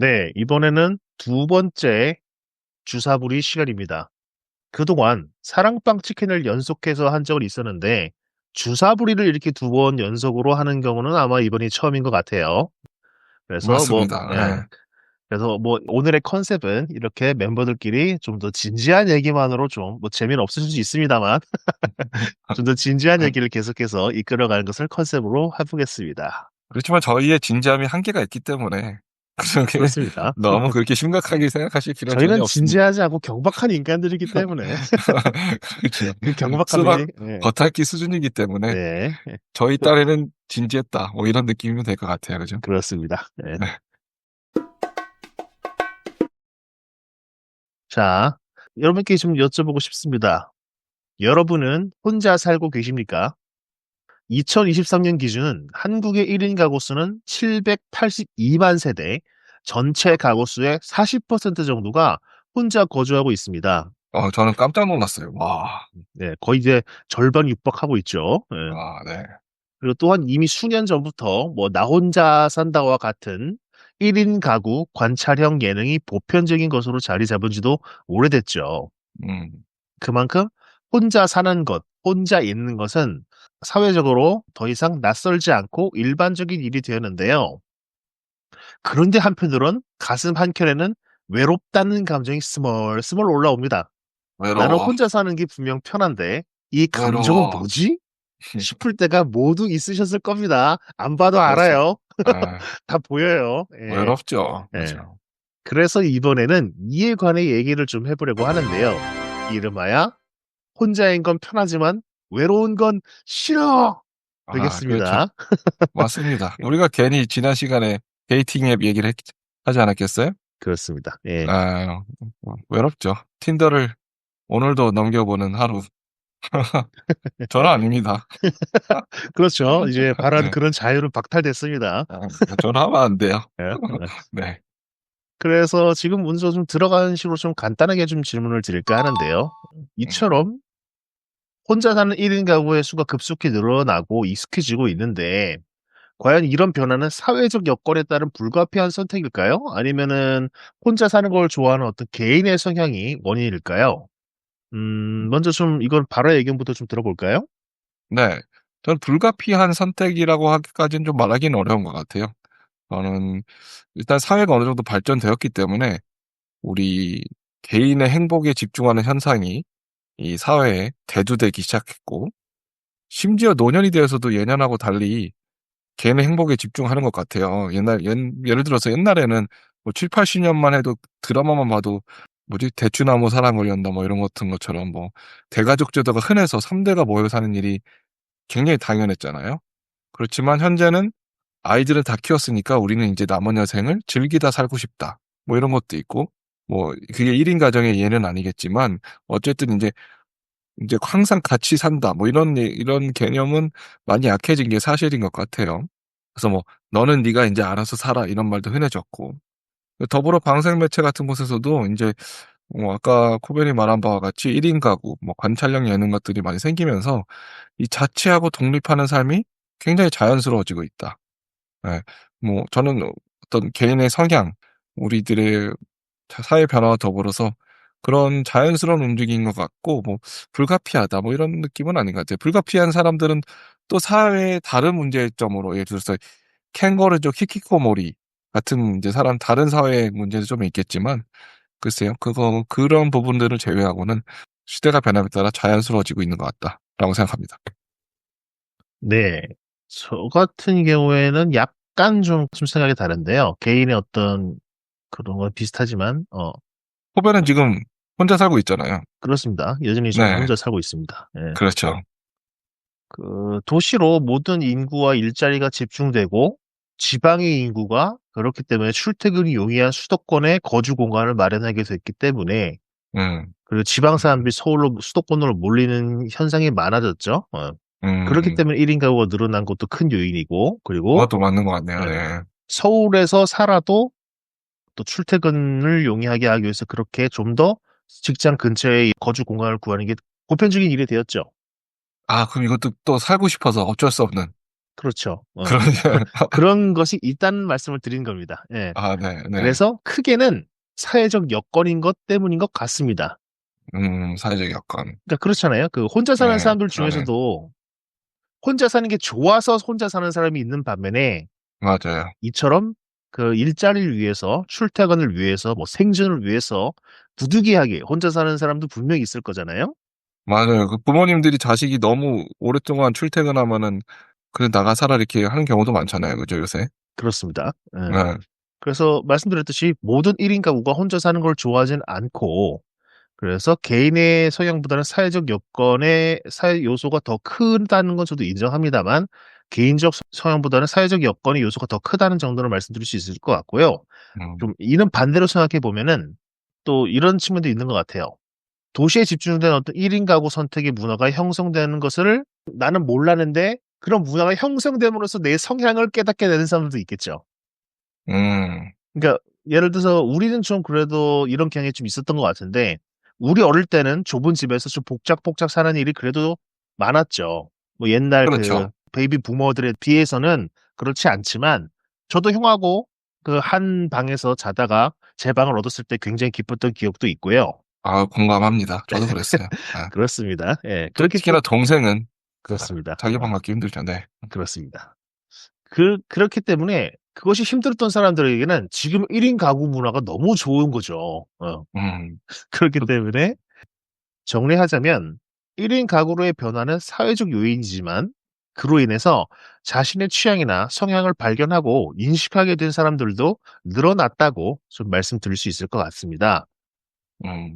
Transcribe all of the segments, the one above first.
네, 이번에는 두 번째 주사부리 시간입니다. 그동안 사랑빵 치킨을 연속해서 한 적은 있었는데, 주사부리를 이렇게 두 번 연속으로 하는 경우는 아마 이번이 처음인 것 같아요. 그래서 맞습니다. 예. 오늘의 컨셉은 이렇게 멤버들끼리 좀 더 진지한 얘기만으로 좀, 재미는 없을 수 있습니다만, 좀 더 진지한 얘기를 계속해서 이끌어가는 것을 컨셉으로 해보겠습니다. 그렇지만 저희의 진지함이 한계가 있기 때문에 그렇게 그렇습니다. 너무 그렇게 심각하게 생각하실 필요는 전혀 저희는 없습니다. 진지하지 않고 경박한 인간들이기 때문에, 그렇죠. 그 경박함이, 수박 예, 겉핥기 수준이기 때문에 네, 저희 딸에는 진지했다. 뭐 이런 느낌이면 될 것 같아요. 그죠? 그렇습니다. 네. 네. 자, 여러분께 좀 여쭤보고 싶습니다. 여러분은 혼자 살고 계십니까? 2023년 기준 한국의 1인 가구 수는 782만 세대, 전체 가구 수의 40% 정도가 혼자 거주하고 있습니다. 저는 깜짝 놀랐어요. 와. 네, 거의 이제 절반 육박하고 있죠. 네. 아, 네. 그리고 또한 이미 수년 전부터 나 혼자 산다와 같은 1인 가구 관찰형 예능이 보편적인 것으로 자리 잡은 지도 오래됐죠. 음. 그만큼 혼자 사는 것, 혼자 있는 것은 사회적으로 더 이상 낯설지 않고 일반적인 일이 되었는데요. 그런데 한편으론 가슴 한켠에는 외롭다는 감정이 스멀스멀 올라옵니다. 나는 외로워. 혼자 사는 게 분명 편한데 이 감정은 외로워. 뭐지? 싶을 때가 모두 있으셨을 겁니다. 안 봐도 그렇죠. 알아요. 아, 다 보여요. 예, 외롭죠. 예. 그렇죠. 그래서 이번에는 이에 관해 얘기를 좀 해보려고 하는데요. 이름하여 혼자인 건 편하지만 외로운 건 싫어! 아, 그렇죠. 되겠습니다. 맞습니다. 우리가 괜히 지난 시간에 데이팅 앱 얘기를 하지 않았겠어요? 그렇습니다. 예. 아, 외롭죠. 틴더를 오늘도 넘겨보는 하루. 저는 아닙니다. 그렇죠. 이제 바란 네. 그런 자유는 박탈됐습니다. 저는 하면 안 돼요. 예. 네. 그래서 지금 문서 좀 들어가는 식으로 좀 간단하게 좀 질문을 드릴까 하는데요. 음. 이처럼 혼자 사는 1인 가구의 수가 급속히 늘어나고 익숙해지고 있는데, 과연 이런 변화는 사회적 여건에 따른 불가피한 선택일까요? 아니면은 혼자 사는 걸 좋아하는 어떤 개인의 성향이 원인일까요? 먼저 좀 이건 발언 의견부터 좀 들어볼까요? 네. 저는 불가피한 선택이라고 하기까지는 좀 말하기는 어려운 것 같아요. 저는 일단 사회가 어느 정도 발전되었기 때문에 우리 개인의 행복에 집중하는 현상이 이 사회에 대두되기 시작했고, 심지어 노년이 되어서도 예년하고 달리 개인의 행복에 집중하는 것 같아요. 예를 들어서 옛날에는 뭐 7, 80년만 해도 드라마만 봐도 뭐지? 대추나무 사랑 걸렸다 뭐 이런 같은 것처럼 뭐 대가족 제도가 흔해서 3대가 모여 사는 일이 굉장히 당연했잖아요. 그렇지만 현재는 아이들을 다 키웠으니까 우리는 이제 남은 여생을 즐기다 살고 싶다. 뭐 이런 것도 있고, 뭐 그게 1인 가정의 예는 아니겠지만 어쨌든 이제 항상 같이 산다. 뭐 이런 개념은 많이 약해진 게 사실인 것 같아요. 그래서 뭐 너는 네가 이제 알아서 살아 이런 말도 흔해졌고, 더불어 방생 매체 같은 곳에서도 이제 아까 코벤이 말한 바와 같이 1인 가구, 뭐 관찰력 예능 것들이 많이 생기면서 이 자취하고 독립하는 삶이 굉장히 자연스러워지고 있다. 예. 뭐 저는 어떤 개인의 성향, 우리들의 사회 변화와 더불어서 그런 자연스러운 움직임인 것 같고, 뭐 불가피하다 뭐 이런 느낌은 아닌 것 같아요. 불가피한 사람들은 또 사회의 다른 문제점으로, 예를 들어서 캥거루족 히키코모리 같은 이제 다른 사회의 문제도 좀 있겠지만, 글쎄요. 그런 부분들을 제외하고는 시대가 변함에 따라 자연스러워지고 있는 것 같다라고 생각합니다. 네. 저 같은 경우에는 약간 좀 생각이 다른데요. 개인의 어떤 그런 건 비슷하지만, 호변은 지금 혼자 살고 있잖아요. 그렇습니다. 여전히 저는 네. 혼자 살고 있습니다. 예. 그렇죠. 도시로 모든 인구와 일자리가 집중되고 지방의 인구가 그렇기 때문에 출퇴근이 용이한 수도권에 거주 공간을 마련하게 됐기 때문에 음. 그리고 지방 사람들이 서울로 수도권으로 몰리는 현상이 많아졌죠. 그렇기 음. 때문에 1인 가구가 늘어난 것도 큰 요인이고, 그리고 그것도 맞는 것 같네요. 예, 네. 서울에서 살아도 또 출퇴근을 용이하게 하기 위해서 그렇게 좀 더 직장 근처에 거주 공간을 구하는 게 보편적인 일이 되었죠. 그럼 이것도 또 살고 싶어서 어쩔 수 없는. 그렇죠. 그런 그런 것이 있다는 말씀을 드린 겁니다. 예. 아 네. 그래서 크게는 사회적 여건인 것 때문인 것 같습니다. 사회적 여건. 그러니까 그렇잖아요. 그 혼자 사는 네. 사람들 그러네. 중에서도 혼자 사는 게 좋아서 혼자 사는 사람이 있는 반면에 맞아요. 이처럼 그 일자리를 위해서, 출퇴근을 위해서, 뭐 생존을 위해서 부득이하게 혼자 사는 사람도 분명히 있을 거잖아요. 맞아요. 그 부모님들이 자식이 너무 오랫동안 출퇴근하면은 "그래 나가 살아." 이렇게 하는 경우도 많잖아요. 그죠, 요새? 그렇습니다. 예. 네. 그래서 말씀드렸듯이 모든 1인 가구가 혼자 사는 걸 좋아하진 않고, 그래서 개인의 성향보다는 사회적 여건의 사회 요소가 더 크다는 건 저도 인정합니다만, 개인적 성향보다는 사회적 여건의 요소가 더 크다는 정도로 말씀드릴 수 있을 것 같고요. 음 좀 이는 반대로 생각해 보면은 또 이런 측면도 있는 것 같아요. 도시에 집중된 어떤 1인 가구 선택의 문화가 형성되는 것을 나는 몰랐는데, 그런 문화가 형성됨으로써 내 성향을 깨닫게 되는 사람들도 있겠죠. 음 그러니까 예를 들어서 우리는 좀 그래도 이런 경향이 좀 있었던 것 같은데, 우리 어릴 때는 좁은 집에서 좀 복작복작 사는 일이 그래도 많았죠. 뭐 옛날 그 그렇죠. 베이비 부머들에 비해서는 그렇지 않지만, 저도 형하고 그 한 방에서 자다가 제 방을 얻었을 때 굉장히 기뻤던 기억도 있고요. 아 공감합니다. 저도 그랬어요. 아. 그렇습니다. 예. 또 그렇기 때 특히나 동생은 그렇습니다. 자기 방 갖기 힘들죠. 네. 그렇습니다. 그렇기 때문에 그것이 힘들었던 사람들에게는 지금 1인 가구 문화가 너무 좋은 거죠. 음. 그렇기 또 때문에 정리하자면 1인 가구로의 변화는 사회적 요인이지만, 그로 인해서 자신의 취향이나 성향을 발견하고 인식하게 된 사람들도 늘어났다고 좀 말씀드릴 수 있을 것 같습니다. 음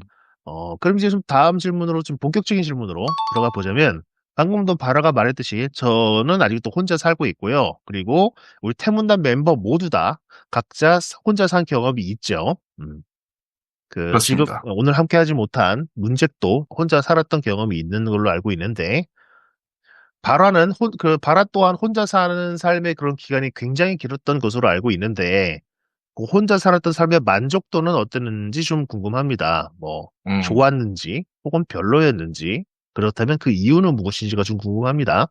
그럼 이제 좀 다음 질문으로, 좀 본격적인 질문으로 들어가 보자면, 방금도 바라가 말했듯이 저는 아직도 혼자 살고 있고요. 그리고 우리 태문단 멤버 모두 다 각자 혼자 산 경험이 있죠. 지금 그렇습니다. 오늘 함께하지 못한 문잭도 혼자 살았던 경험이 있는 걸로 알고 있는데, 바라 또한 혼자 사는 삶의 그런 기간이 굉장히 길었던 것으로 알고 있는데, 그 혼자 살았던 삶의 만족도는 어땠는지 좀 궁금합니다. 뭐 음 좋았는지 혹은 별로였는지, 그렇다면 그 이유는 무엇인지가 좀 궁금합니다.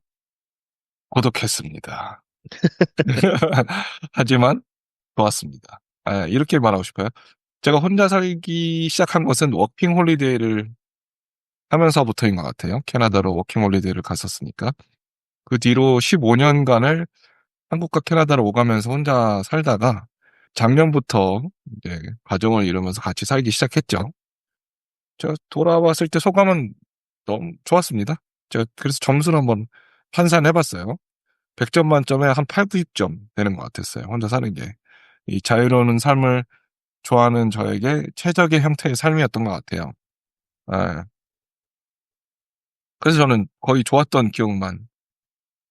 고독했습니다. 하지만 좋았습니다. 아 이렇게 말하고 싶어요. 제가 혼자 살기 시작한 것은 워킹 홀리데이를 하면서부터인 것 같아요. 캐나다로 워킹 홀리데이를 갔었으니까. 그 뒤로 15 년간을 한국과 캐나다를 오가면서 혼자 살다가 작년부터 이제 가정을 이루면서 같이 살기 시작했죠. 제가 돌아왔을 때 소감은 너무 좋았습니다. 제가 그래서 점수를 한번 환산해 봤어요. 100점 만점에 한 8-90점 되는 것 같았어요, 혼자 사는 게. 이 자유로운 삶을 좋아하는 저에게 최적의 형태의 삶이었던 것 같아요. 예. 그래서 저는 거의 좋았던 기억만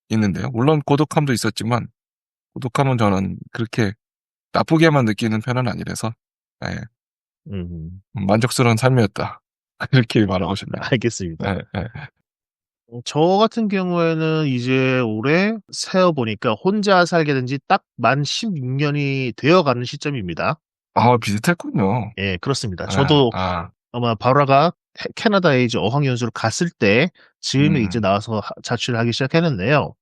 있는데요. 물론 고독함도 있었지만 고독함은 저는 그렇게 나쁘게만 느끼는 편은 아니라서 예. 음, 만족스러운 삶이었다. 그렇게 말하고 싶네요. 알겠습니다. 예 예. 저 같은 경우에는 이제 올해 세어 보니까 혼자 살게 된 지 딱 만 16년이 되어가는 시점입니다. 아 비슷했군요. 예, 그렇습니다. 예. 저도 아. 아마 바라가 캐나다에 이제 어학연수를 갔을 때 즈음에 이제 음. 나와서 자취를 하기 시작했는데요.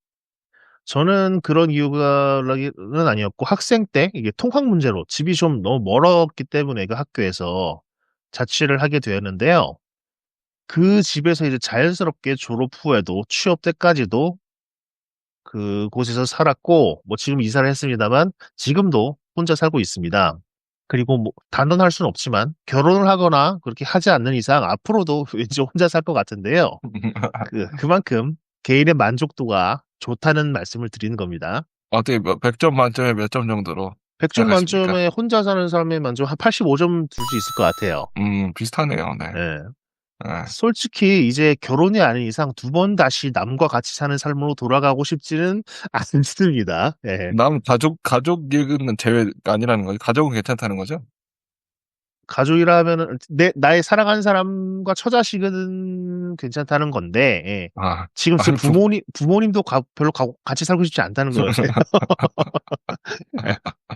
저는 그런 이유가는 아니었고, 학생 때 이게 통학 문제로 집이 좀 너무 멀었기 때문에 그 학교에서 자취를 하게 되었는데요. 그 집에서 이제 자연스럽게 졸업 후에도 취업 때까지도 그곳에서 살았고, 뭐 지금 이사를 했습니다만 지금도 혼자 살고 있습니다. 그리고 뭐 단언할 수는 없지만 결혼을 하거나 그렇게 하지 않는 이상 앞으로도 왠지 혼자 살 것 같은데요. 그만큼 개인의 만족도가 좋다는 말씀을 드리는 겁니다. 어떻게 100점 만점에 몇 점 정도로 100점 생각하십니까? 만점에 혼자 사는 사람의 만족 한 85점 줄 수 있을 것 같아요. 비슷하네요. 네. 예. 예. 솔직히 이제 결혼이 아닌 이상 두 번 다시 남과 같이 사는 삶으로 돌아가고 싶지는 않습니다. 예. 남 가족 얘기는 제외가 아니라는 거죠? 가족은 괜찮다는 거죠? 가족이라면은 나의 사랑하는 사람과 처자식은 괜찮다는 건데, 예. 아. 지금 제 아니 부모님도 별로 같이 살고 싶지 않다는 거예요.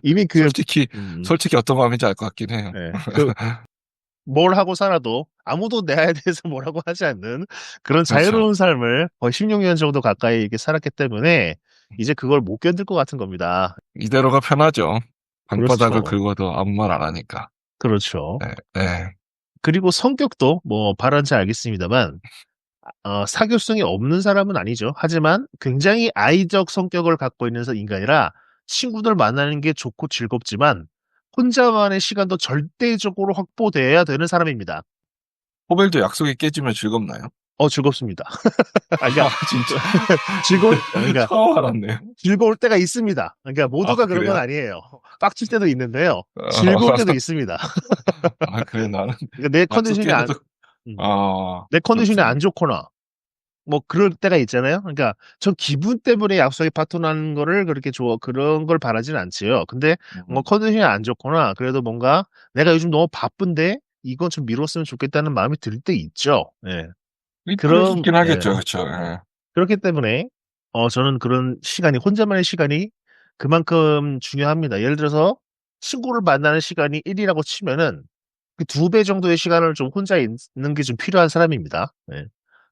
이미 솔직히 음, 솔직히 어떤 마음인지 알 것 같긴 해요. 예. 뭘 하고 살아도 아무도 나에 대해서 뭐라고 하지 않는 그런 그렇죠. 자유로운 삶을 거의 16년 정도 가까이 이렇게 살았기 때문에, 이제 그걸 못 견딜 것 같은 겁니다. 이대로가 편하죠. 방바닥을 그렇죠. 긁어도 아무 말 안 하니까. 그렇죠. 네, 네. 그리고 성격도 뭐 발언지 알겠습니다만 사교성이 없는 사람은 아니죠. 하지만 굉장히 아이적 성격을 갖고 있는 인간이라 친구들 만나는 게 좋고 즐겁지만 혼자만의 시간도 절대적으로 확보돼야 되는 사람입니다. 호벨도 약속이 깨지면 즐겁나요? 즐겁습니다. 아, 그러니까 아, 진짜. 그러니까 처음 알았네요. 즐거울 때가 있습니다. 그러니까 아, 모두가 그런 건 그래요? 아니에요. 빡칠 때도 있는데요. 즐거울 때도 어, 있습니다. 아, 그래, 나는 그러니까 내 약속 컨디션이 깨져도, 음, 아, 내 컨디션이 그렇군요. 안 좋거나 뭐 그럴 때가 있잖아요. 그러니까 전 기분 때문에 약속에 파토나는 거를 그렇게 그런 걸 바라지는 않지요. 근데 뭐 음, 컨디션이 안 좋거나 그래도 뭔가 내가 요즘 너무 바쁜데 이건 좀 미뤘으면 좋겠다는 마음이 들 때 있죠. 예. 그럴 수 그럼 있긴 예. 하겠죠, 그렇죠. 예. 그렇기 때문에 저는 그런 시간이 혼자만의 시간이 그만큼 중요합니다. 예를 들어서 친구를 만나는 시간이 1이라고 치면은 그 2배 정도의 시간을 좀 혼자 있는 게 좀 필요한 사람입니다. 예.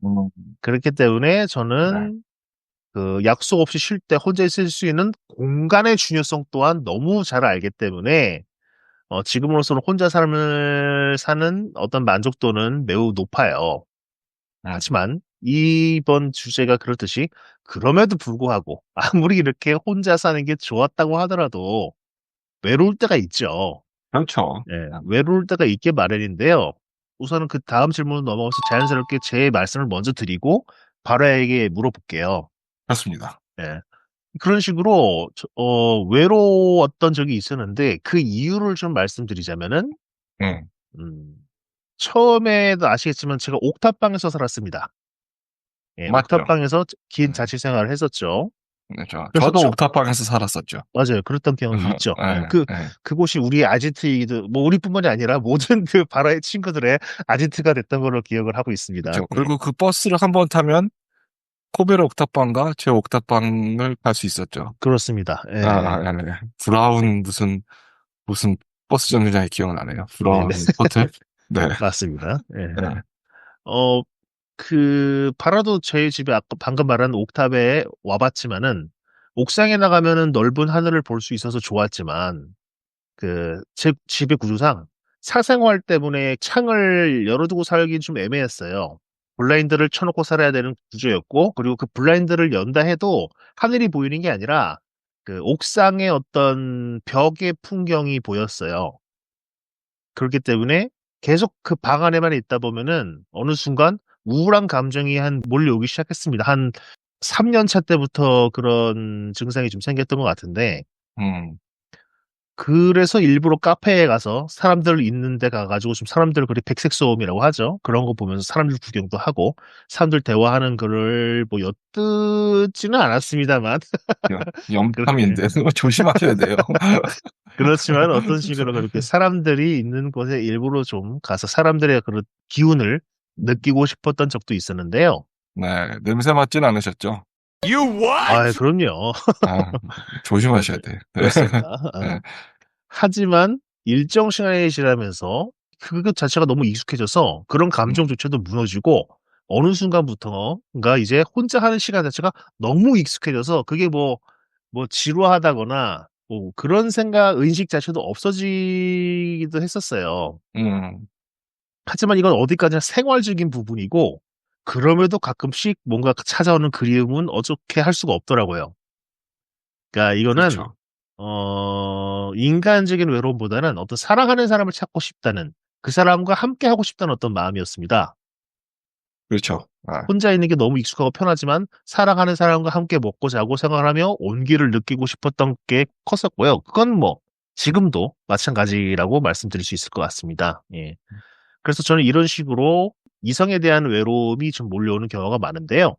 음, 그렇기 때문에 네. 저는 그 약속 없이 쉴 때 혼자 있을 수 있는 공간의 중요성 또한 너무 잘 알기 때문에 지금으로서는 혼자 삶을 사는 어떤 만족도는 매우 높아요. 하지만 이번 주제가 그렇듯이 그럼에도 불구하고 아무리 이렇게 혼자 사는 게 좋았다고 하더라도 외로울 때가 있죠. 그렇죠. 예, 외로울 때가 있게 마련인데요. 우선은 그 다음 질문으로 넘어가서 자연스럽게 제 말씀을 먼저 드리고 바로에게 물어볼게요. 그렇습니다. 예. 그런 식으로 외로웠던 적이 있었는데 그 이유를 좀 말씀드리자면은 음, 음, 처음에도 아시겠지만 제가 옥탑방에서 살았습니다. 예, 맞죠. 옥탑방에서 긴 음, 자취 생활을 했었죠. 네, 그래서 저도 옥탑방에서 살았었죠. 맞아요. 그랬던 경험이 있죠. 예, 예, 예. 그곳이 우리 아지트이기도, 뭐 우리뿐만이 아니라 모든 그 바라의 친구들의 아지트가 됐던 걸로 기억을 하고 있습니다. 그렇죠. 예, 그리고 그 버스를 한 번 타면 코베르 옥탑방과 제 옥탑방을 갈 수 있었죠. 그렇습니다. 네. 브라운 무슨 버스 정류장이 기억나네요. 네네. 브라운 호텔? 네. 맞습니다. 예. 네. 어, 바라도 저희 집에 아까 방금 말한 옥탑에 와봤지만은, 옥상에 나가면은 넓은 하늘을 볼 수 있어서 좋았지만, 제 집의 구조상 사생활 때문에 창을 열어두고 살긴 좀 애매했어요. 블라인드를 쳐놓고 살아야 되는 구조였고, 그리고 그 블라인드를 연다 해도 하늘이 보이는 게 아니라, 그 옥상의 어떤 벽의 풍경이 보였어요. 그렇기 때문에 계속 그 방 안에만 있다 보면은 어느 순간 우울한 감정이 몰려오기 시작했습니다. 한 3년 차 때부터 그런 증상이 좀 생겼던 것 같은데, 음, 그래서 일부러 카페에 가서 사람들 있는 데 가가지고 좀 사람들 그리 백색 소음이라고 하죠. 그런 거 보면서 사람들 구경도 하고 사람들 대화하는 거를 뭐 엿듣지는 않았습니다만 그렇게 염탐인데 조심하셔야 돼요. 그렇지만 어떤 식으로 그렇게 사람들이 있는 곳에 일부러 좀 가서 사람들의 그런 기운을 느끼고 싶었던 적도 있었는데요. 네, 냄새 맡진 않으셨죠? 그럼요. 아, 조심하셔야 맞아요. 돼요. 네. 그렇습니다. 네. 하지만 일정 시간이 지나면서 그것 자체가 너무 익숙해져서 그런 음, 감정조차도 무너지고 어느 순간부터가 이제 혼자 하는 시간 자체가 너무 익숙해져서 그게 뭐 지루하다거나 뭐 그런 의식 자체도 없어지기도 했었어요. 음, 하지만 이건 어디까지나 생활적인 부분이고, 그럼에도 가끔씩 뭔가 찾아오는 그리움은 어떻게 할 수가 없더라고요. 그러니까 이거는, 그렇죠. 인간적인 외로움보다는 어떤 사랑하는 사람을 찾고 싶다는, 그 사람과 함께 하고 싶다는 어떤 마음이었습니다. 그렇죠. 아, 혼자 있는 게 너무 익숙하고 편하지만, 사랑하는 사람과 함께 먹고 자고 생활하며 온기를 느끼고 싶었던 게 컸었고요. 그건 뭐, 지금도 마찬가지라고 말씀드릴 수 있을 것 같습니다. 예. 그래서 저는 이런 식으로 이성에 대한 외로움이 좀 몰려오는 경우가 많은데요.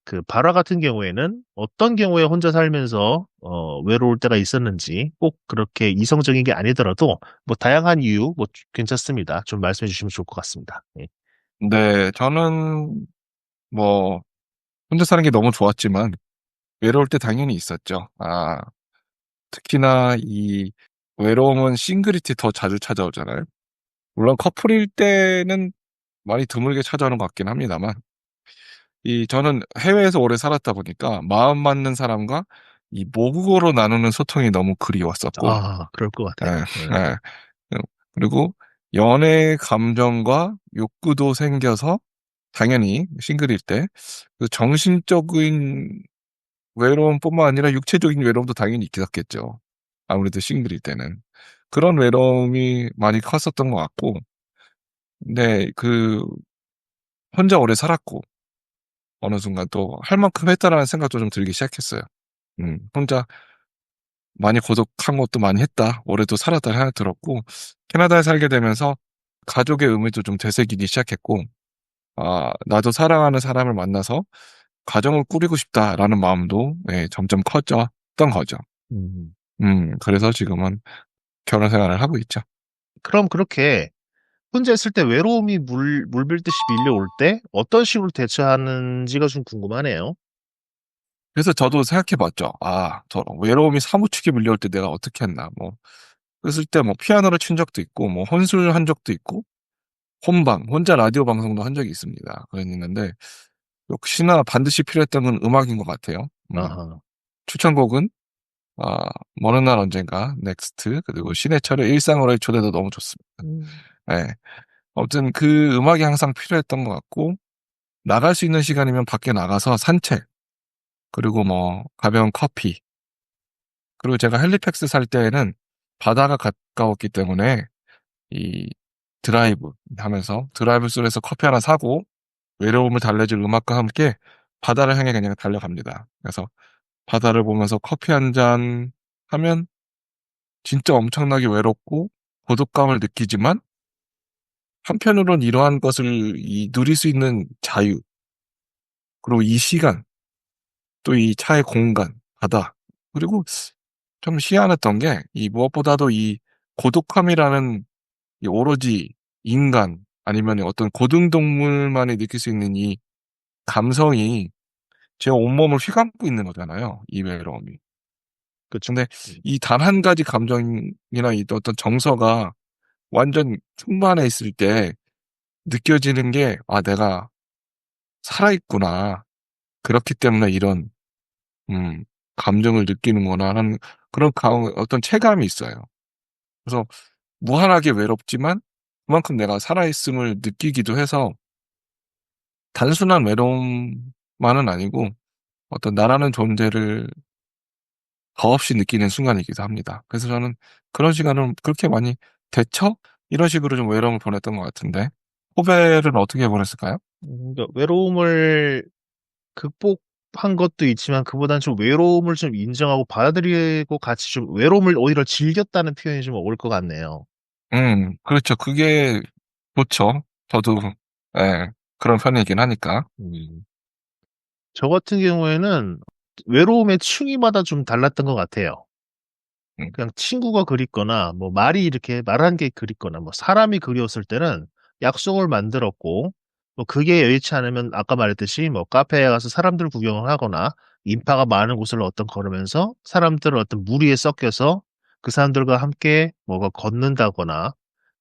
그 바라 같은 경우에는 어떤 경우에 혼자 살면서 외로울 때가 있었는지 꼭 그렇게 이성적인 게 아니더라도 뭐 다양한 이유 뭐 괜찮습니다. 좀 말씀해 주시면 좋을 것 같습니다. 예. 네, 저는 뭐 혼자 사는 게 너무 좋았지만 외로울 때 당연히 있었죠. 특히나 이 외로움은 싱글이티 더 자주 찾아오잖아요. 물론 커플일 때는 많이 드물게 찾아오는 것 같긴 합니다만 저는 해외에서 오래 살았다 보니까 마음 맞는 사람과 이 모국어로 나누는 소통이 너무 그리웠었고, 아, 그럴 것 예, 같아요. 예. 예. 그리고 연애 감정과 욕구도 생겨서 당연히 싱글일 때 그 정신적인 외로움뿐만 아니라 육체적인 외로움도 당연히 있었겠죠. 아무래도 싱글일 때는. 그런 외로움이 많이 컸었던 것 같고, 근데 혼자 오래 살았고, 어느 순간 또 할 만큼 했다라는 생각도 좀 들기 시작했어요. 혼자 많이 고독한 것도 많이 했다. 오래도 살았다 생각 들었고, 캐나다에 살게 되면서 가족의 의미도 좀 되새기기 시작했고, 아, 나도 사랑하는 사람을 만나서 가정을 꾸리고 싶다라는 마음도 예, 점점 커졌던 거죠. 음. 그래서 지금은 결혼 생활을 하고 있죠. 그럼 그렇게 혼자 있을 때 외로움이 물밀듯이 밀려올 때 어떤 식으로 대처하는지가 좀 궁금하네요. 그래서 저도 생각해 봤죠. 아, 저 외로움이 사무치게 밀려올 때 내가 어떻게 했나. 뭐, 그랬을 때 뭐 피아노를 친 적도 있고, 뭐 혼술한 적도 있고, 혼자 라디오 방송도 한 적이 있습니다. 그랬는데, 역시나 반드시 필요했던 건 음악인 것 같아요. 아하. 추천곡은, 아, 먼 날 언젠가, 넥스트, 그리고 신해철의 일상으로의 초대도 너무 좋습니다. 음. 예. 아무튼 그 음악이 항상 필요했던 것 같고, 나갈 수 있는 시간이면 밖에 나가서 산책, 그리고 뭐, 가벼운 커피, 그리고 제가 헬리팩스 살 때에는 바다가 가까웠기 때문에 이 드라이브 하면서 드라이브 스루에서 커피 하나 사고 외로움을 달래줄 음악과 함께 바다를 향해 그냥 달려갑니다. 그래서 바다를 보면서 커피 한 잔 하면 진짜 엄청나게 외롭고 고독감을 느끼지만 한편으론 이러한 것을 누릴 수 있는 자유, 그리고 이 시간, 또 이 차의 공간, 바다, 그리고 좀 희한했던 게 이 무엇보다도 이 고독함이라는 이 오로지 인간 아니면 어떤 고등동물만이 느낄 수 있는 이 감성이 제 온몸을 휘감고 있는 거잖아요, 이 외로움이. 그쵸. 근데 이 단 한 가지 감정이나 이 어떤 정서가 완전 충만해 있을 때 느껴지는 게 '아 내가 살아있구나. 그렇기 때문에 이런 감정을 느끼는구나.'라는 그런 어떤 체감이 있어요. 그래서 무한하게 외롭지만 그만큼 내가 살아있음을 느끼기도 해서 단순한 외로움만은 아니고 어떤 나라는 존재를 더없이 느끼는 순간이기도 합니다. 그래서 저는 그런 시간을 그렇게 많이 대처? 이런 식으로 좀 외로움을 보냈던 것 같은데 호벨은 어떻게 보냈을까요? 그러니까 외로움을 극복한 것도 있지만 그보다는 좀 외로움을 좀 인정하고 받아들이고 같이 좀 외로움을 오히려 즐겼다는 표현이 좀 올 것 같네요. 그렇죠. 그게 좋죠. 저도 예, 그런 편이긴 하니까. 음. 저 같은 경우에는 외로움의 층위마다 좀 달랐던 것 같아요. 음. 그냥 친구가 그립거나 뭐 말이 이렇게 말한 게 그립거나 뭐 사람이 그리웠을 때는 약속을 만들었고 뭐 그게 여의치 않으면 아까 말했듯이 뭐 카페에 가서 사람들 구경을 하거나 인파가 많은 곳을 어떤 걸으면서 사람들을 어떤 무리에 섞여서 그 사람들과 함께 뭐가 걷는다거나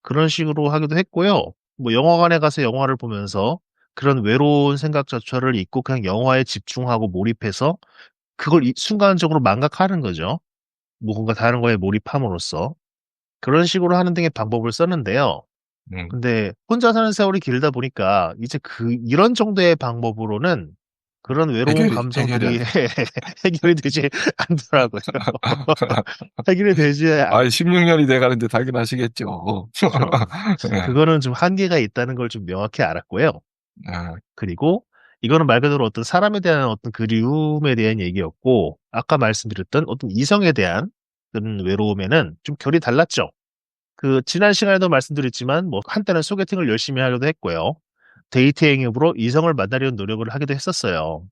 그런 식으로 하기도 했고요. 뭐 영화관에 가서 영화를 보면서 그런 외로운 생각조차를 잊고 그냥 영화에 집중하고 몰입해서 그걸 순간적으로 망각하는 거죠. 뭔가 다른 거에 몰입함으로써. 그런 식으로 하는 등의 방법을 썼는데요. 음. 근데 혼자 사는 세월이 길다 보니까 이제 이런 정도의 방법으로는 그런 외로운 해결이 안 감정들이 돼. 해결이 되지 않더라고요. 해결이 되지 아 16년이 돼 가는데 당연히 하시겠죠. 않죠. 예. 그거는 좀 한계가 있다는 걸 좀 명확히 알았고요. 아. 그리고 이거는 말 그대로 어떤 사람에 대한 어떤 그리움에 대한 얘기였고 아까 말씀드렸던 어떤 이성에 대한 그런 외로움에는 좀 결이 달랐죠. 지난 시간에도 말씀드렸지만 뭐 한때는 소개팅을 열심히 하려도 했고요. 데이트 행위로 이성을 만나려는 노력을 하기도 했었어요.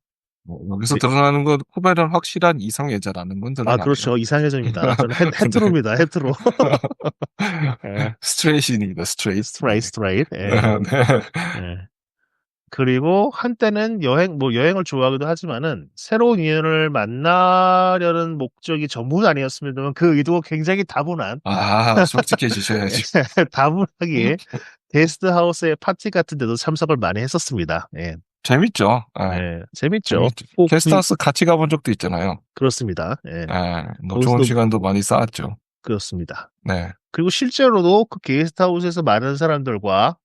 뭐 여기서 네. 드러나는 건 코벨은 확실한 이성애자라는 건 아, 드러나네요. 그렇죠. 이상해져입니다. 저는 네. 헤테로입니다. 헤테로. 예. 스트레이트입니다. 스트레이트. 네. 스트라이트, 스트라이트. 네. 예. 예. 그리고 한때는 여행을 좋아하기도 하지만은 새로운 인연을 만나려는 목적이 전부는 아니었습니다만 그 의도가 굉장히 다분한 아, 솔직해 주셔야지. 다분하게 게스트하우스의 파티 같은 데도 참석을 많이 했었습니다. 예. 재밌죠. 예. 네. 재밌죠. 재밌죠. 꼭 게스트하우스 같이 가본 적도 있잖아요. 그렇습니다. 예. 예. 뭐 좋은 거기서도 시간도 많이 쌓았죠. 그렇습니다. 네. 그리고 실제로도 그 게스트하우스에서 많은 사람들과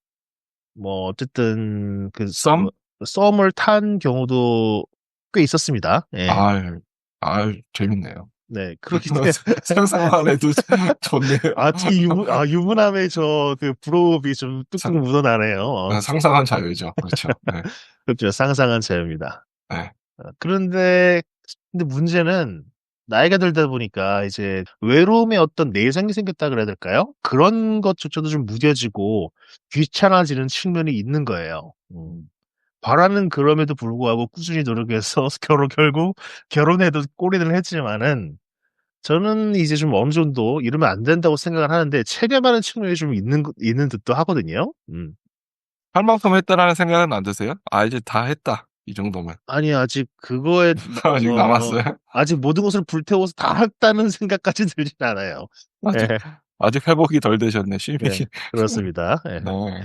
뭐 어쨌든 썸? 썸을 탄 경우도 꽤 있었습니다. 예. 아유. 아유 재밌네요. 네. 그렇기 때문에 상상만 해도 좋네요. 유부남의 부러움이 좀 뚝뚝 묻어나네요. 상상한 자유죠. 그렇죠. 네. 그렇죠. 상상한 자유입니다. 네. 근데 문제는 나이가 들다 보니까 이제 외로움의 어떤 내성이 생겼다 그래야 될까요? 그런 것조차도 좀 무뎌지고 귀찮아지는 측면이 있는 거예요. 바라는 그럼에도 불구하고 꾸준히 노력해서 결국 결혼해도 꼬리를 했지만은 저는 이제 좀 어느 정도 이러면 안 된다고 생각을 하는데 체념하는 측면이 좀 있는 듯도 하거든요. 할 만큼 했다라는 생각은 안 드세요? '아 이제 다 했다.' 이 정도면. 아니 아직 그거에 아직 남았어요? 아직 모든 것을 불태워서 다 했다는 생각까지 들진 않아요. 예. 아직 회복이 덜 되셨네. 쉼이. 네. 그렇습니다. 예. 네.